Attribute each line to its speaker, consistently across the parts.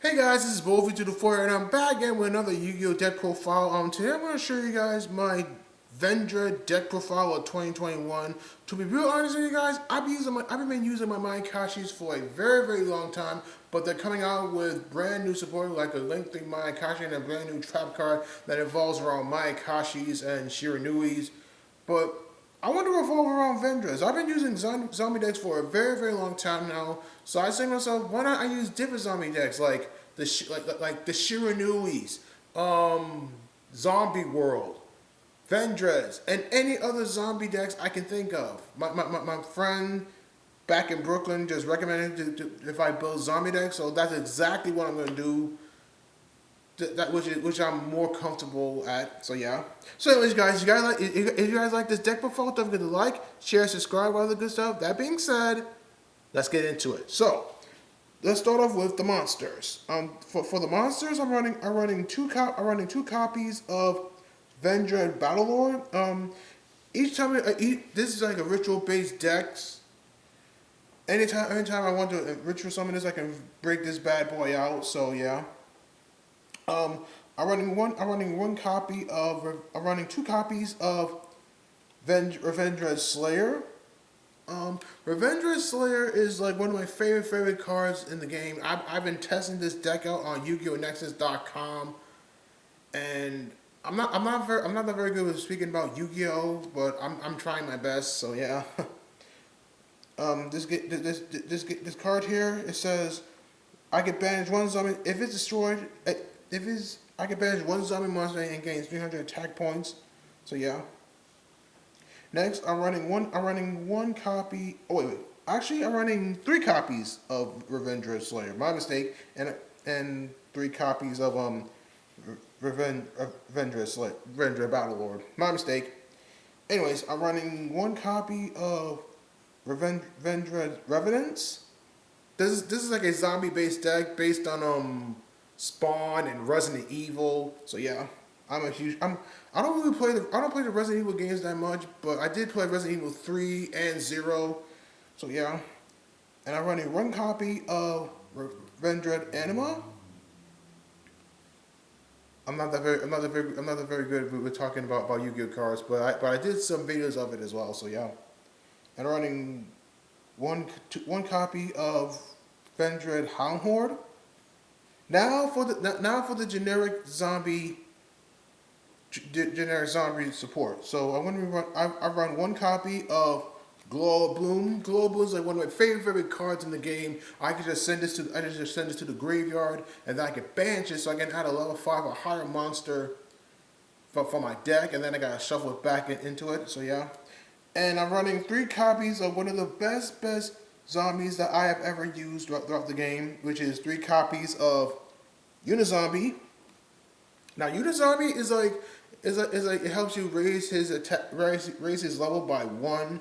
Speaker 1: Hey guys, this is Wolfie to the 4 and I'm back again with another Yu-Gi-Oh! Deck profile. Today I'm going to show you guys my Vendread deck profile of 2021. To be real honest with you guys, I've been using my Mayakashis for a very long time, but they're coming out with brand new support like a lengthy Mayakashi and a brand new trap card that involves around Mayakashis and Shiranuis. But I want to revolve around Vendreads. I've been using zombie decks for a very long time now, so I say to myself, why not I use different zombie decks like the Shiranuis, Zombie World, Vendreads, and any other zombie decks I can think of. My friend back in Brooklyn just recommended if I build zombie decks, so that's exactly what I'm going to do. Which I'm more comfortable at. So yeah. So anyways, guys, if you guys like this deck profile, don't forget to like, share, subscribe, all the good stuff. That being said, let's get into it. So let's start off with the monsters. For the monsters, I'm running two copies of Vendread Battlelord. Each time this is like a ritual based decks. Anytime I want to ritual summon this, I can break this bad boy out. So yeah. I'm running two copies of Revendread Slayer. Revendread Slayer is like one of my favorite cards in the game. I've been testing this deck out on Yu-Gi-Oh! Nexus.com, and I'm not that very good with speaking about Yu-Gi-Oh! But I'm trying my best. So yeah. This card here, it says I can banish one zombie if it's destroyed. I can banish one zombie monster and gains 300 attack points. So yeah. Next, I'm running one copy. Oh wait. Actually, I'm running 3 copies of Revendread Slayer. My mistake. And 3 copies of Vendread Slayer, Vendread Battlelord. My mistake. Anyways, I'm running 1 copy of Vendread Revenants. This is like a zombie based deck based on Spawn and Resident Evil. So yeah, I don't play the Resident Evil games that much, but I did play Resident Evil 3 and 0. So yeah. And I'm running 1 copy of Vendread Anima. I'm not that very good with talking about Yu-Gi-Oh cards, but I did some videos of it as well. So yeah. And I'm running one copy of Vendread Hound Horde. Now for the generic zombie support. So I run 1 copy of Glow Bloom. Glow Bloom is like one of my favorite cards in the game. I can just send this to the graveyard, and then I can banish it so I can add a level 5 or higher monster for my deck, and then I gotta shuffle it back into it. So yeah. And I'm running 3 copies of one of the best zombies that I have ever used throughout the game, which is 3 copies of Unizombie. Now Unizombie is like it helps you raise his raise his level by 1,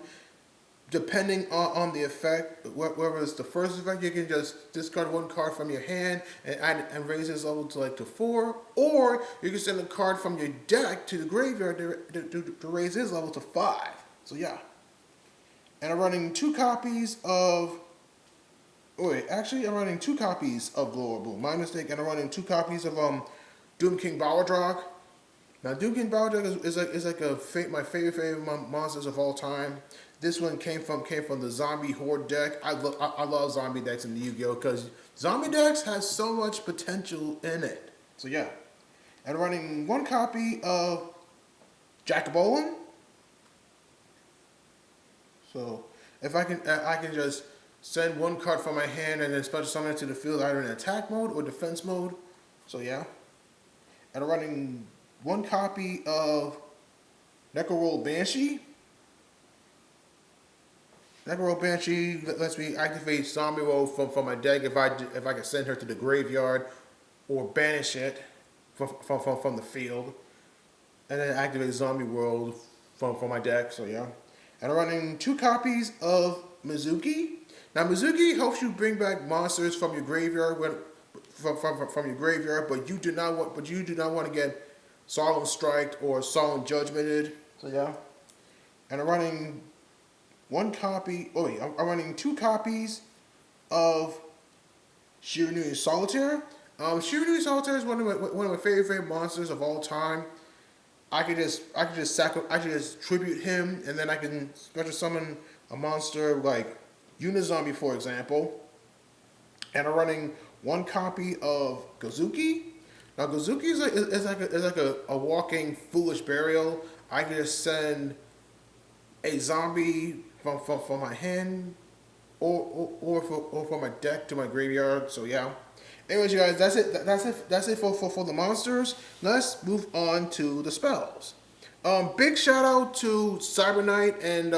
Speaker 1: depending on the effect. Whether it's the first effect, you can just discard 1 card from your hand and raise his level to 4, or you can send a card from your deck to the graveyard to raise his level to 5. So yeah. And I'm running 2 copies of. Oh wait, actually, I'm running 2 copies of Glow Bloom. My mistake. And I'm running 2 copies of Doom King Balrog. Now, Doom King Balrog is like my favorite monsters of all time. This one came from the Zombie Horde deck. I love zombie decks in the Yu-Gi-Oh! Because zombie decks has so much potential in it. So yeah. And I'm running 1 copy of Jackabolin. So if I can just send 1 card from my hand and then special summon it to the field either in attack mode or defense mode. So yeah. And I'm running 1 copy of Necro Banshee. Necro Banshee lets me activate Zombie Roll from my deck if I can send her to the graveyard or banish it from the field. And then activate Zombie World from my deck. So yeah. And I'm running 2 copies of Mizuki. Now Mizuki helps you bring back monsters from your graveyard from your graveyard, but you do not want to get Solemn Striked or Solemn Judgmented. So yeah. And I'm running 1 copy. Oh wait, I'm running 2 copies of Shiranui Solitaire. Shooting Solitaire is one of my favorite monsters of all time. I could just tribute him, and then I can special summon a monster like Unizombie, for example. And I'm running one copy of Kazuki. Now Kazuki is like a walking foolish burial. I can just send a zombie from my hand or from my deck to my graveyard. So yeah. Anyways, you guys, that's it. That's it for the monsters. Let's move on to the spells. Big shout out to Cyber Knight and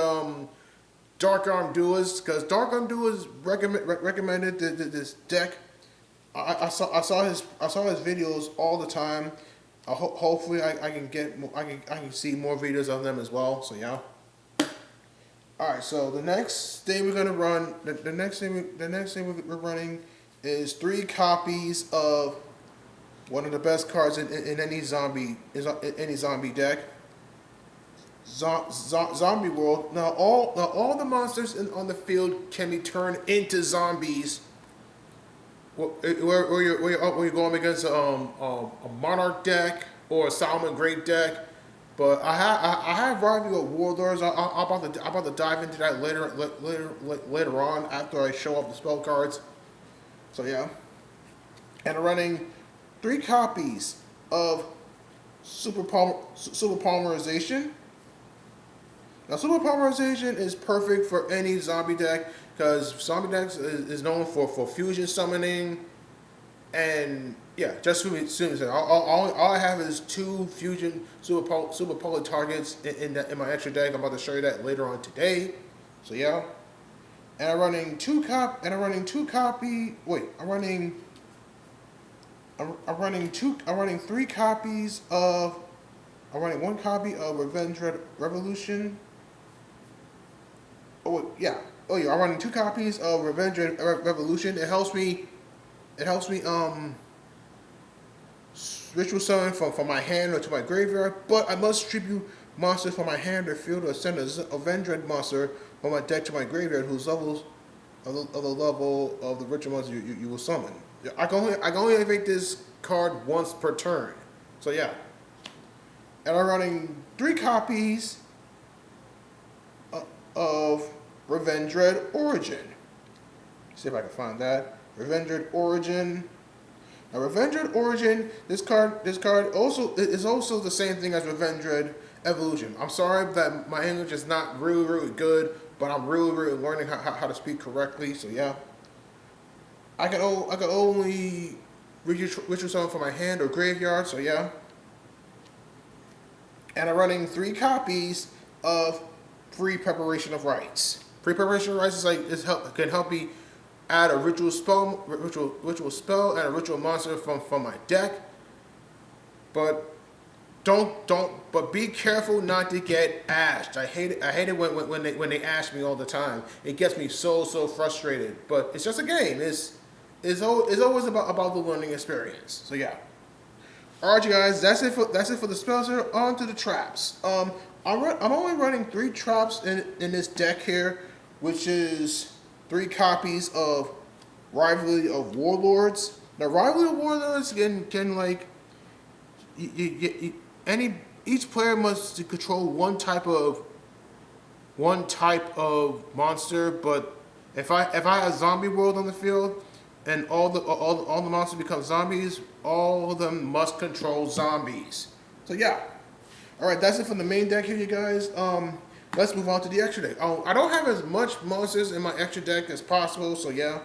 Speaker 1: Dark Arm Duelist, because Dark Arm Duelist recommended this deck. I saw his videos all the time. Hopefully I can get more, I can see more videos of them as well. So yeah. All right. So the next thing we're gonna run, the next thing we're running is 3 copies of one of the best cards in any zombie deck. Zombie World. Now all the monsters on the field can be turned into zombies. Where you're going against a Monarch deck or a Solomon Great deck. But I have Rivalry of Warlords. I'm about to dive into that later on after I show off the spell cards. So yeah, and I'm running 3 copies of Super Polymerization. Now, Super Polymerization is perfect for any zombie deck, because zombie decks is known for fusion summoning, and yeah, just all I have is 2 fusion super poly targets in my extra deck. I'm about to show you that later on today. So yeah, and I'm running 3 copies of. I'm running 1 copy of Vendread Revolution. Oh yeah. I'm running 2 copies of Vendread Revolution. It helps me ritual summon from my hand or to my graveyard, but I must tribute monsters from my hand or field, or send a Vendread monster from my deck to my graveyard whose levels of the level of the ritual monster you will summon. I can only activate this card once per turn. So yeah. And I'm running 3 copies of Vendread Origin. See if I can find that. Vendread Origin. Now, Vendread Origin, this card also is also the same thing as Vendread Evolution. I'm sorry that my English is not really good, but I'm really learning how to speak correctly. So yeah, I can only ritual summon from my hand or graveyard. So yeah, and I'm running 3 copies of Pre-Preparation of Rites. Pre-Preparation of Rites can help me add a ritual spell and a ritual monster from my deck. But but be careful not to get ashed. I hate it when they ash me all the time. It gets me so frustrated. But it's just a game. It's always about the learning experience. So yeah. Alright, you guys, that's it for the spells. On to the traps. I'm only running 3 traps in this deck here, which is 3 copies of Rivalry of Warlords. Now, Rivalry of Warlords can like each player must control one type of monster. But if I have Zombie World on the field, and all the monsters become zombies, all of them must control zombies. So yeah. Alright, that's it from the main deck here, you guys. Let's move on to the extra deck. I don't have as much monsters in my extra deck as possible, so yeah.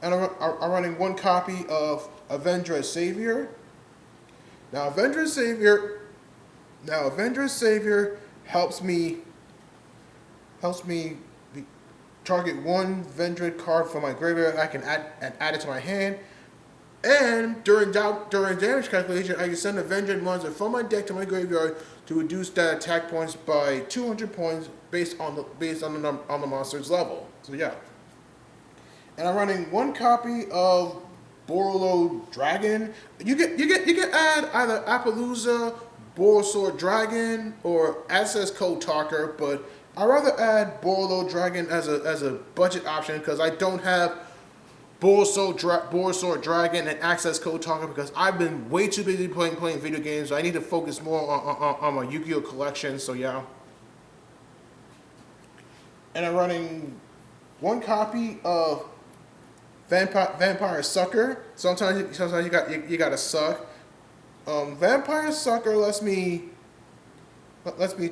Speaker 1: And I'm running 1 copy of Vendread Savior. Now, Vendread Savior helps me target 1 Vendread card from my graveyard. I can add it to my hand. And during damage calculation, I can send a Vendread monster from my deck to my graveyard to reduce that attack points by 200 points based on the monster's level. So yeah. And I'm running 1 copy of Borolo Dragon. You can add either Appaloosa, Borosword Dragon, or Access Code Talker, but I'd rather add Borolo Dragon as a budget option, because I don't have Borsor Dragon and Access Code Talker because I've been way too busy playing video games. So I need to focus more on my Yu-Gi-Oh collection. So yeah, and I'm running one copy of Vampire Sucker. Sometimes you gotta suck. Vampire Sucker lets me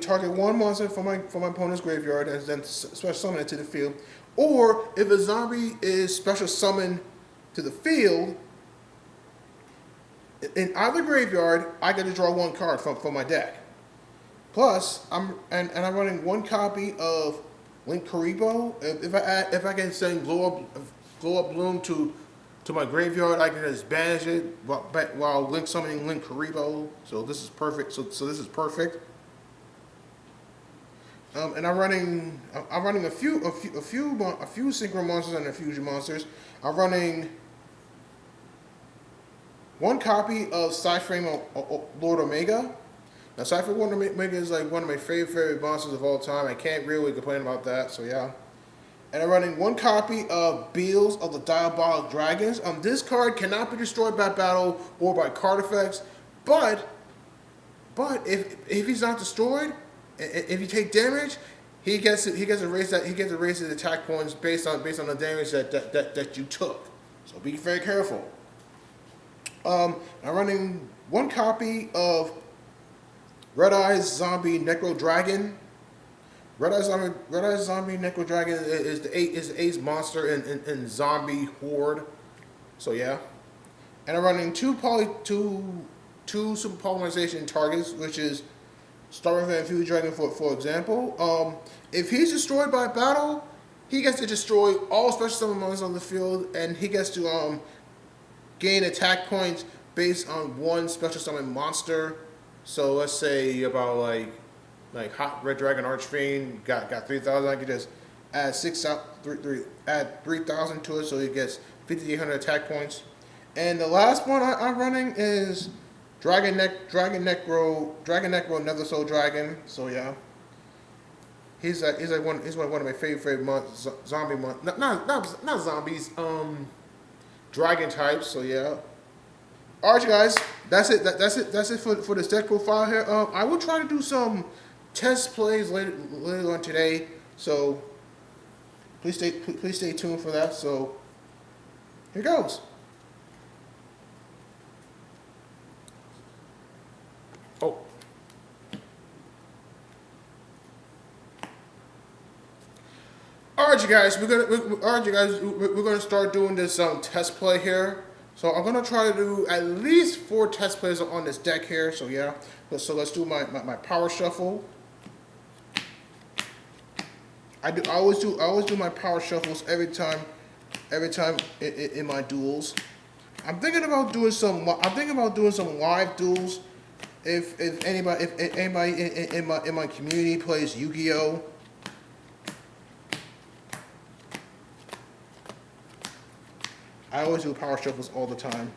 Speaker 1: target one monster from my opponent's graveyard and then special summon it to the field. Or if a zombie is special summoned to the field, in either graveyard, I get to draw one card from my deck. Plus, I'm running one copy of Link Karibo. If I can send Glow Up Bloom to my graveyard, I can just banish it while Link summoning Link Karibo. So this is perfect. So this is perfect. And I'm running a few synchro monsters and a fusion monsters. I'm running one copy of Cyframe Lord Omega. Now Cyframe Lord Omega is like one of my favorite monsters of all time. I can't really complain about that. So yeah. And I'm running one copy of Beals of the Diabolic Dragons. This card cannot be destroyed by battle or by card effects, but if he's not destroyed, if you take damage, he gets to raise his attack points based on the damage that you took. So be very careful. I'm running one copy of Red Eyes Zombie Necro Dragon. Red Eyes Zombie Necro Dragon is the ace monster in Zombie Horde. So yeah, and I'm running two super polymerization targets, which is Starving and Fury Dragon for example. If he's destroyed by battle, he gets to destroy all special summon monsters on the field, and he gets to gain attack points based on one special summon monster. So let's say about like Hot Red Dragon Archfiend got 3,000. I could just add 3,000 to it, so he gets 5,800 attack points. And the last one I'm running is Dragon Necro Nether Soul Dragon. So yeah, he's one of my favorite zombie not zombies, dragon types. So yeah. Alright, guys, that's it for this deck profile here. I will try to do some test plays later on today, so please stay tuned for that. So here goes. Oh. Alright, you guys, we're gonna start doing this test play here. So I'm gonna try to do at least 4 test plays on this deck here. So yeah, so let's do my power shuffle. I always do my power shuffles every time in my duels. I'm thinking about doing some live duels. If anybody in my community plays Yu-Gi-Oh. I always do power shuffles all the time.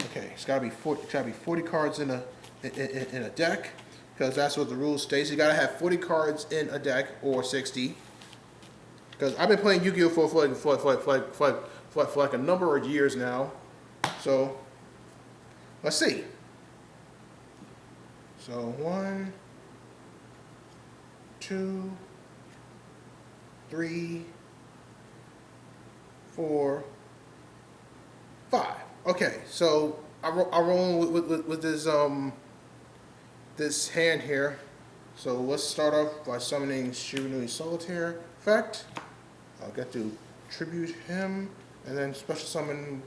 Speaker 1: Okay, it's gotta be 40 cards in a deck, because that's what the rules states. You gotta have 40 cards in a deck or 60. Because I've been playing Yu-Gi-Oh for like a number of years now. So let's see. So 1, 2, 3, 4, 5. Okay, so I roll with this this hand here. So let's start off by summoning Shiranui Solitaire effect. I'll get to tribute him, and then special summon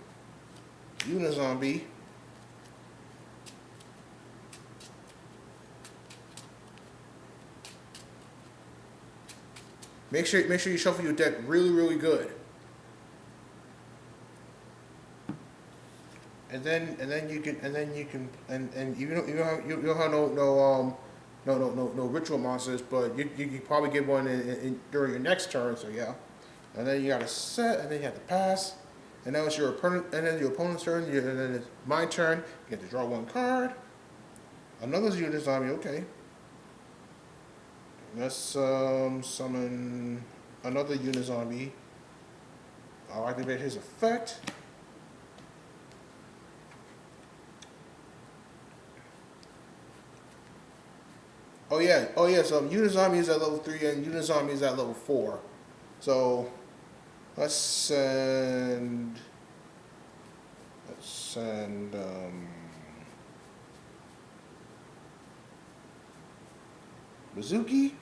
Speaker 1: Unizombie. Make sure you shuffle your deck really good. And then you can you don't have no ritual monsters, but you can probably get one in during your next turn. So yeah, and then you got to set, and then you have to pass, and now it's your opponent's turn. And then it's my turn. You get to draw one card. Another Unizombie. Okay. Let's summon another Unizombie. I'll activate his effect. Oh yeah. So Unizombie is at level 3 and Unizombie is at level 4. So let's send. Let's send. Mizuki.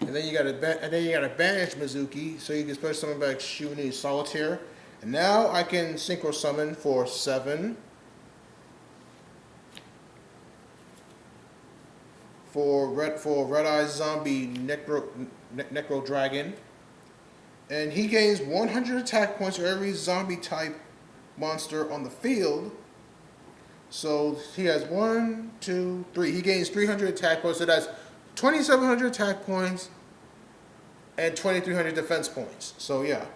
Speaker 1: And then you gotta banish Mizuki, so you can special summon back Shuni Solitaire. And now I can synchro summon for 7 for Red Eye Zombie Necro Dragon, and he gains 100 attack points for every zombie type monster on the field. So he has 1, 2, 3. He gains 300 attack points. So that's 2,700 attack points and 2,300 defense points. So yeah.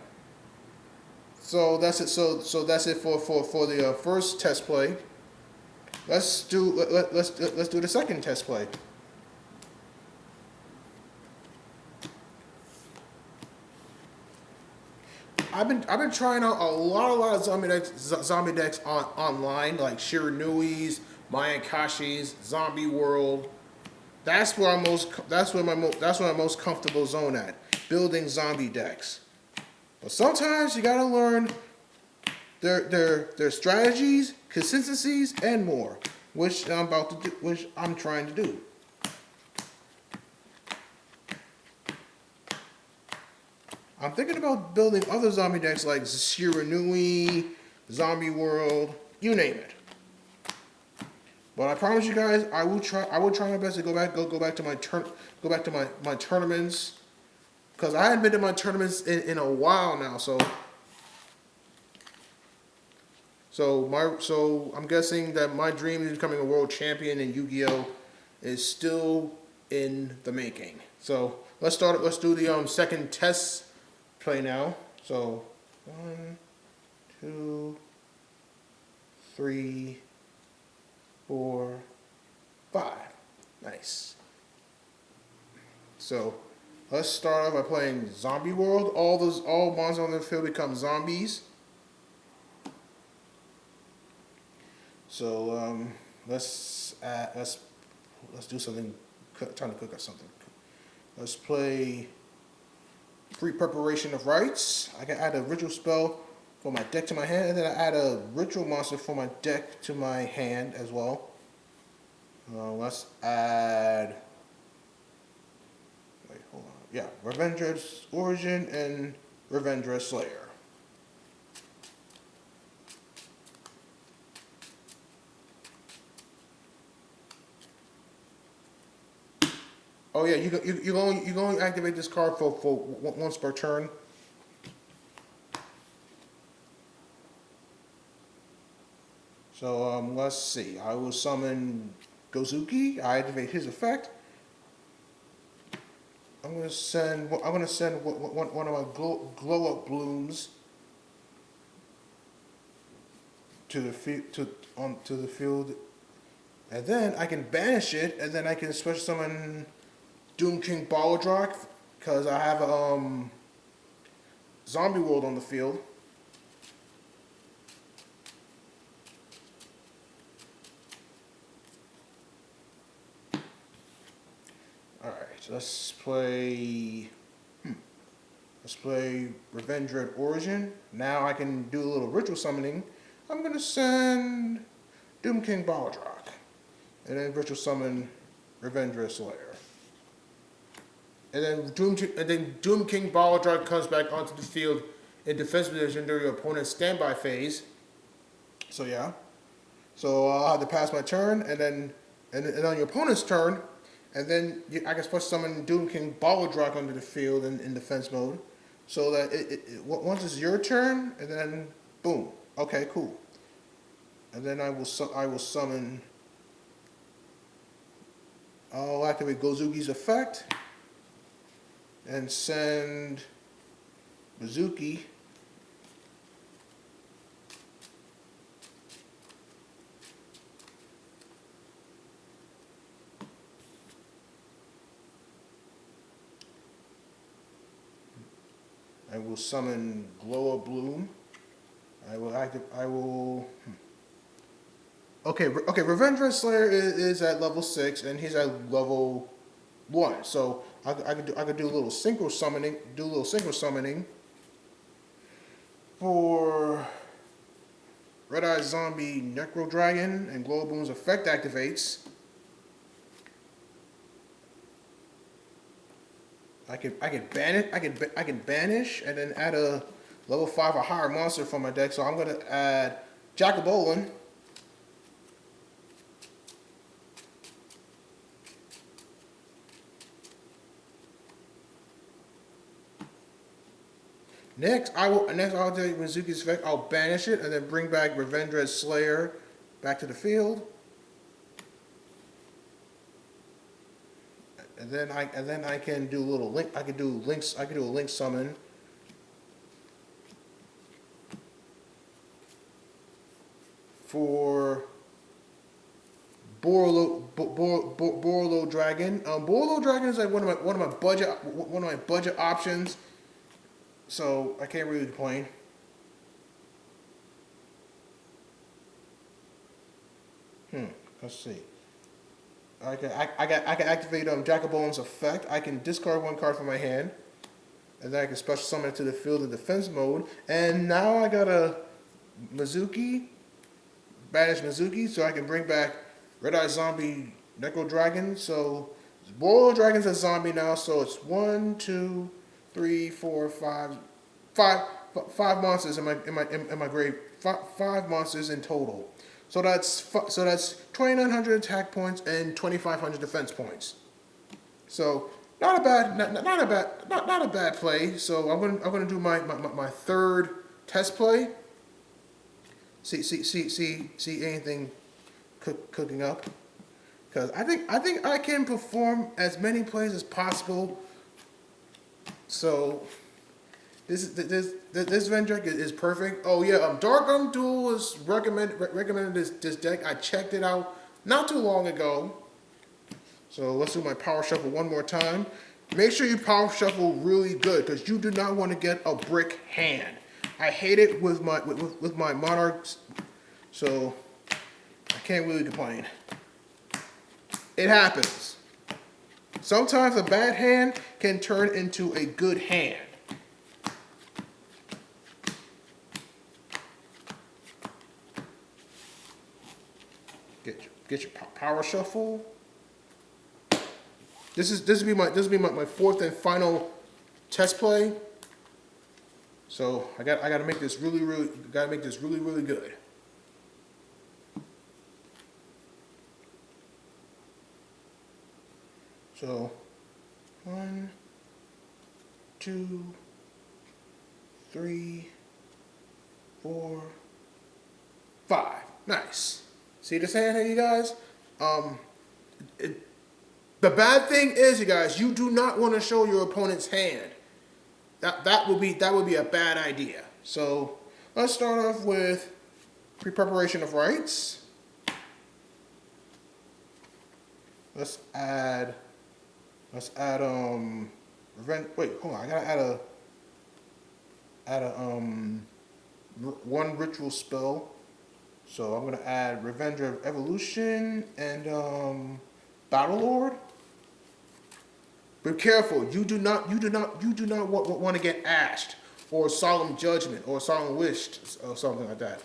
Speaker 1: So that's it. So that's it for the first test play. Let's do the second test play. I've been trying out a lot of zombie decks online, like Shiranui's, Mayakashi's, Zombie World. That's where I'm most comfortable zone at, building zombie decks. But sometimes you gotta learn their strategies, consistencies, and more, which I'm trying to do. I'm thinking about building other zombie decks like Shiranui, Zombie World, you name it. But I promise you guys, I will try my best to go back to my tournaments, because I haven't been to my tournaments in a while now. So I'm guessing that my dream of becoming a world champion in Yu-Gi-Oh is still in the making. So let's do the second test play now. So 1, 2, 3, 4, 5. Nice. So let's start off by playing Zombie World. All monsters on the field become zombies. So let's do something. Trying to cook up something. Let's play Free Preparation of Rites. I can add a ritual spell for my deck to my hand, and then I add a ritual monster for my deck to my hand as well. Let's add. Wait, hold on. Yeah, Vendread's Origin and Vendread Slayer. Oh yeah, you're going to activate this card for once per turn. So let's see. I will summon Gozuki. I activate his effect. I'm gonna send one of my glow up blooms to the field, and then I can banish it, and then I can special summon Doom King Balladrock, because I have Zombie World on the field. Alright, let's play Vendread Origin. Now I can do a little ritual summoning. I'm gonna send Doom King Balladrock, and then ritual summon Vendread Slayer. And then Doom King Balladrock comes back onto the field in defense position during your opponent's standby phase. So yeah. So I'll have to pass my turn, and then on your opponent's turn, and then I can special summon Doom King Balladrock onto the field in defense mode. So that once it's your turn, and then boom. Okay, cool. And then I will summon. I'll activate Gozuki's effect and send Mizuki will summon Glow of Bloom. I will active. I will. Okay, okay. Vendread Slayer is at level 6, and he's at level 1. So I could do a little synchro summoning. Do a little synchro summoning for Red Eye Zombie Necro Dragon, and Glow of Bloom's effect activates. I can banish and then add a level 5 or higher monster from my deck. So I'm gonna add Jack-o'-Bolin. Next I'll take Mizuki's effect. I'll banish it and then bring back Vendread Slayer back to the field. And then I can do a little link. I can do a link summon. For Borolo Dragon. Borolo Dragon is like one of my budget options. So I can't really complain. Let's see. I can activate Jack-o'-Bolin's effect. I can discard 1 card from my hand, and then I can special summon it to the field in defense mode. And now I got a Mizuki, banish Mizuki, so I can bring back Red Eye Zombie Necro Dragon. So Borolo Dragon's a zombie now. So it's 1, 2, 3, 4, 5 monsters in my grave. Five monsters in total. So that's 2,900 attack points and 2,500 defense points. So not a bad play. So I'm gonna do my third test play. See anything cooking up? Because I think I can perform as many plays as possible. So this Vendread is perfect. Oh yeah, Dark Duel was recommended this deck. I checked it out not too long ago. So let's do my power shuffle one more time. Make sure you power shuffle really good, because you do not want to get a brick hand. I hate it with my Monarchs, so I can't really complain. It happens. Sometimes a bad hand can turn into a good hand. Get your power shuffle. This will be my fourth and final test play. So I gotta make this really good. So 1, 2, 3, 4, 5. Nice. See this hand here, you guys? The bad thing is, you guys, you do not want to show your opponent's hand. That would be a bad idea. So let's start off with pre-preparation of rights. Let's add wait, hold on, I gotta add a one ritual spell. So I'm gonna add Vendread Evolution and Battle Lord. Be careful. You do not want to get ashed or Solemn Judgment or Solemn Wished or something like that.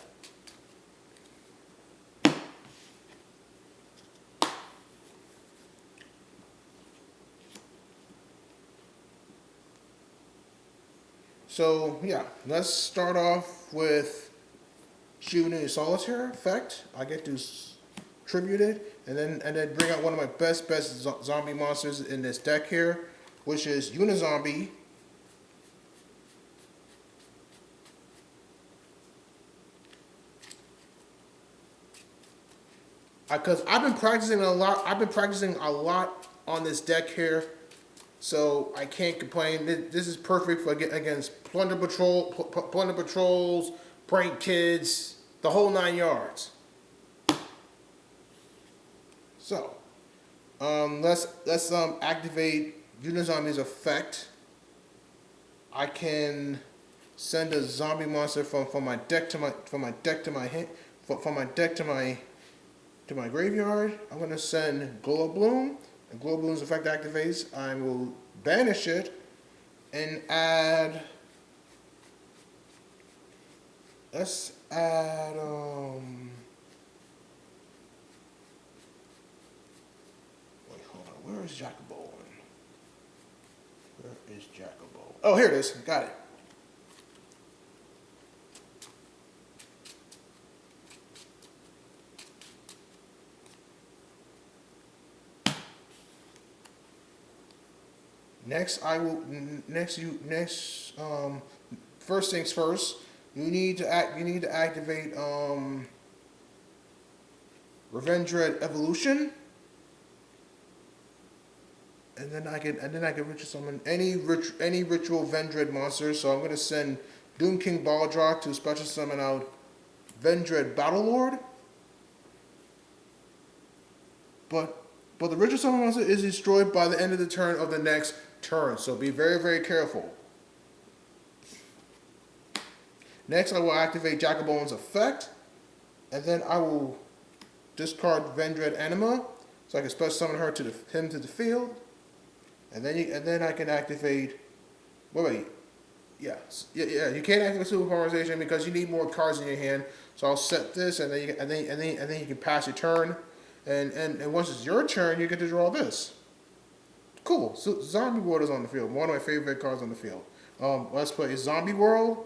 Speaker 1: So yeah, let's start off with Shooting in Solitaire effect. I get to tribute it, and then bring out one of my best zombie monsters in this deck here, which is Unizombie. Because I've been practicing a lot. On this deck here, so I can't complain. This is perfect for against plunder patrols, prank kids, the whole 9 yards. So, let's activate Unizombie's effect. I can send a zombie monster from my deck to my to my graveyard. I'm gonna send Glow Bloom, and Glow Bloom's effect activates. I will banish it and add. Let's add wait, hold on. Where is Jackabolan? Where is Jackabolan? Oh, here it is. Got it. Next, I will. First things first. You need to activate Vendread Evolution, and then I can ritual summon any ritual Vendread monster. So I'm gonna send Doom King Baldrock to special summon out Vendread Battlelord. But the ritual summon monster is destroyed by the end of the turn of the next turn. So be very careful. Next, I will activate Jackabolan's effect, and then I will discard Vendread Anima, so I can special summon him to the field, and then I can activate. Wait, yeah. You can't activate Super Polarization because you need more cards in your hand. So I'll set this, and then you can pass your turn, and once it's your turn, you get to draw this. Cool. So Zombie World is on the field. One of my favorite cards on the field. Let's play Zombie World.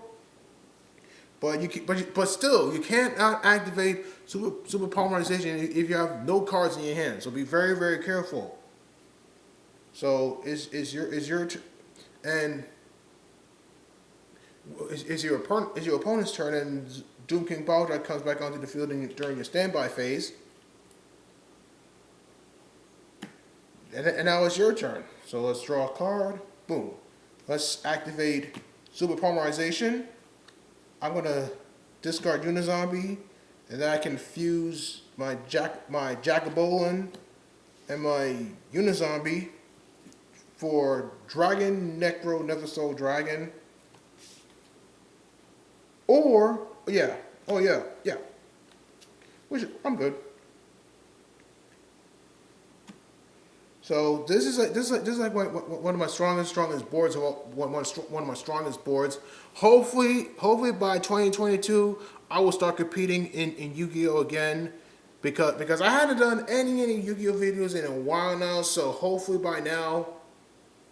Speaker 1: But still, you can't activate super polymerization if you have no cards in your hand. So be very careful. So is your opponent's turn, and Doom King Baldrock comes back onto the field during your standby phase. And now it's your turn. So let's draw a card. Boom. Let's activate Super Polymerization. I'm gonna discard Unizombie, and then I can fuse my Jackabolan and my Unizombie for Dragon Necro Neversoul Dragon. Or which I'm good. So this is like one of my strongest boards. One of my strongest boards. Hopefully by 2022, I will start competing in Yu-Gi-Oh again, because I haven't done any Yu-Gi-Oh videos in a while now. So hopefully by now,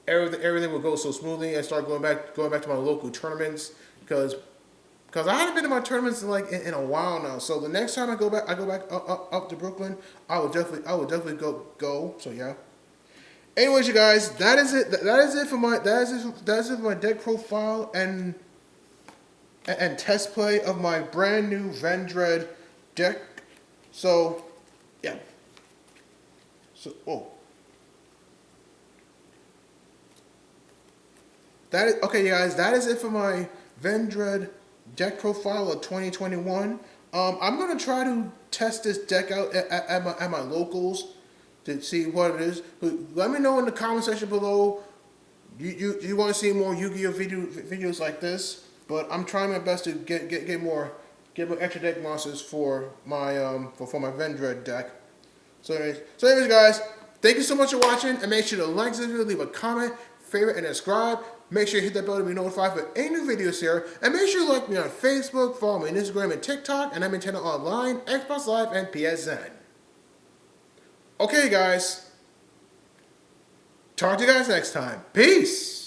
Speaker 1: everything will go so smoothly. I start going back to my local tournaments, because I haven't been to my tournaments in a while now. So the next time I go back up to Brooklyn, I will definitely go. So yeah. Anyways, you guys, that is it for my deck profile and test play of my brand new Vendread deck. So yeah. So that is okay, you guys. That is it for my Vendread deck profile of 2021. I'm gonna try to test this deck out at my locals to see what it is. Let me know in the comment section below. You want to see more Yu-Gi-Oh videos like this? But I'm trying my best to get more extra deck monsters for my Vendread deck. So anyways, guys, thank you so much for watching, and make sure to like this video, leave a comment, favorite, and subscribe. Make sure you hit that bell to be notified for any new videos here, and make sure you like me on Facebook, follow me on Instagram and TikTok, and I'm Nintendo Online, Xbox Live, and PSN. Okay, guys. Talk to you guys next time. Peace.